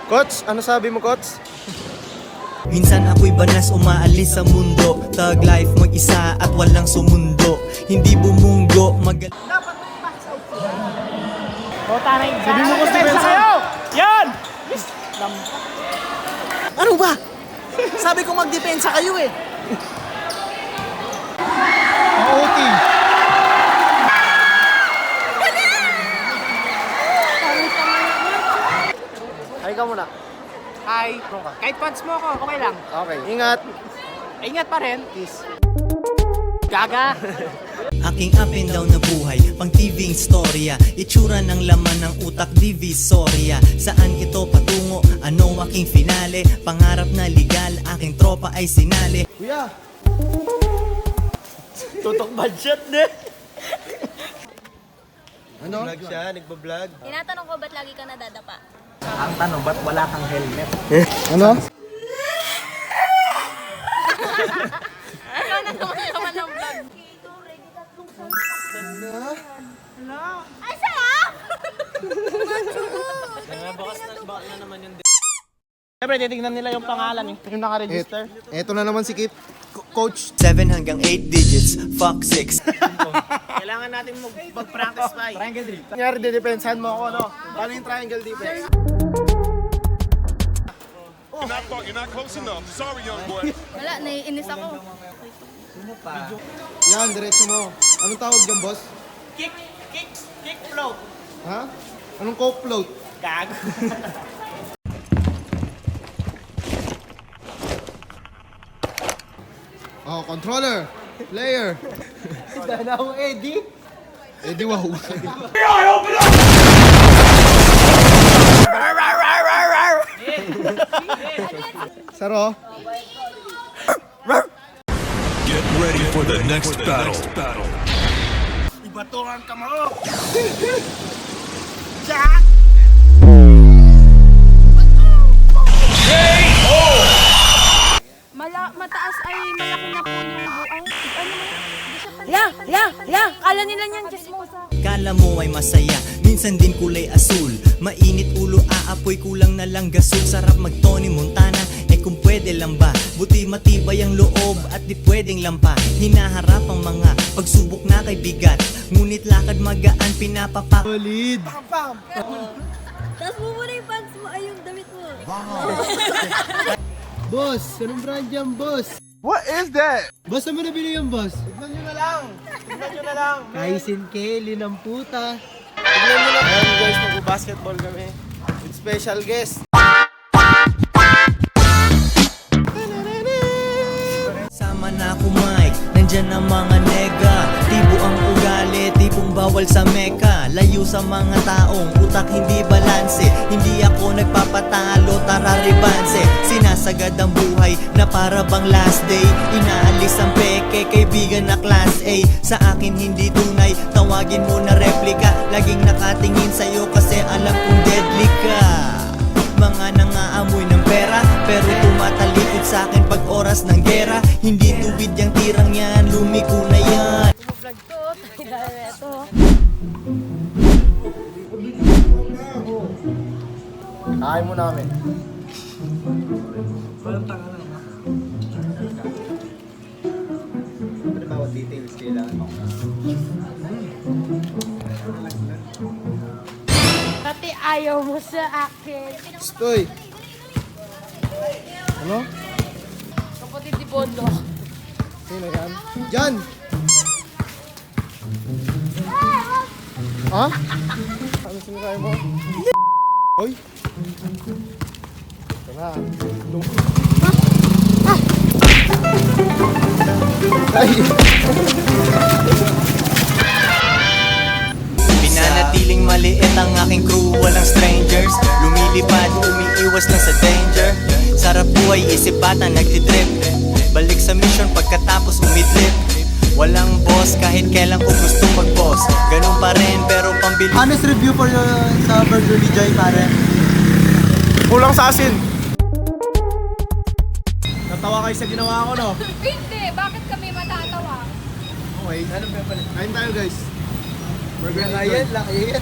Coach, ano sabi mo, Coach? Minsan ako'y banas umaalis sa mundo. Thug life mag-isa at walang sumundo. Hindi bumunggo, Sabi mo ko si Benson. Yan! Ano ba? Sabi ko magdepensa kayo eh. OT. Ay ka muna. Hi. Kahit pants mo ako, okay lang. Okay, ingat. Ingat pa rin. Peace. Gaga. aking up and down na buhay. Pang TV istorya, itsura ng laman ng utak divisoria. Saan ito patungo? Ano aking finale? Pangarap na legal, aking tropa ay sinali. Kuya! Tutok budget din. Ano? Vlog siya, nagbablog. Tinatanong ko ba't lagi ka nadadapa? Ang tanong, ba't wala kang helmet? Ano? Ikaw na naman ng vlog. Ay, sarap! Siyempre, titignan nila yung pangalan eh. Yung naka-register. Eto na naman si Kip. Coach. 7 hanggang 8 digits, fuck 6. Kailangan natin mag-practice pa eh. Triangle defense. Nangyari, didepensahan mo ako, no? Paano yung triangle defense? You're not close enough. Sorry, young boy. Wala, naiinis ako. Yan, diretso mo. Anong tawag dyan, boss? Kick float. Ha? Anong coke float? Gago. Oh, controller. Player. Dala akong Eddie. Eddie wow. Saro. Get ready for the next battle. Ibaturan ka mo. Mataas ay malaki na po yung buhay. Ano mo? Yeah! Kala nila niyan chismosa. Kala mo ay masaya, minsan din kulay asul. Mainit ulo, aapoy, kulang na lang gasol. Sarap mag Tony Montana, eh kung pwede lang ba? Buti matibay ang loob at di pwedeng lampa. Hinaharap ang mga pagsubok na kay bigat, ngunit lakad magaan, pinapapak. Solid. Tapos mo muna yung pants mo, ay yung damit mo. Boss, anong brand yan, boss? What is that? Boss, saan mo nabili yung boss? Tignan nyo na lang. Kaisin Kelly ng puta. Tignan nyo lang. Ayan guys, mag-basketball kami. With special guest. Sama na ako Mike, nandyan ang mga nega. Tibo ang ugali, tibong bawal sa meka. Layo sa mga taong utak hindi balanse. Hindi ako nagpapatalo, tara ribanse. Sinasagad ang buhay na para bang last day. Inaalis ang peke, kaibigan na class A. Sa akin hindi tunay, tawagin mo na replika. Laging nakatingin sa'yo kasi alam kong deadly ka. Mga nangaamoy ng pera, pero tumatalikod sa akin pag oras ng gera. Hindi tuwid yung tirang yan, lumiko na yan. Vlog to, dahil ito. Kain mo namin. Ano bawat details kailangan mo? Pati ayaw mo sa akin. Stoy. Ano? Kapatid ni Bondo. Sino yan? Jan! Ha? Ano sinakain mo? Hoy! Ito na. Ay! Pinanatiling maliit ang aking crew, walang strangers. Lumilipad, umiiwas lang sa danger. Sarap buhay, isip bata nagtitrip. Balik sa mission pagkatapos umidlip. Walang boss kahit kailan ko gusto mag-boss. Ganun pa rin pero pambili. Honest review for sa burger ni Joy, pare. Kulang sa asin. Natawa kayo sa ginawa ko, no? Hindi, bakit kami matatawa? Okay. Kain tayo, guys. Burger ni Joy. Laki yan.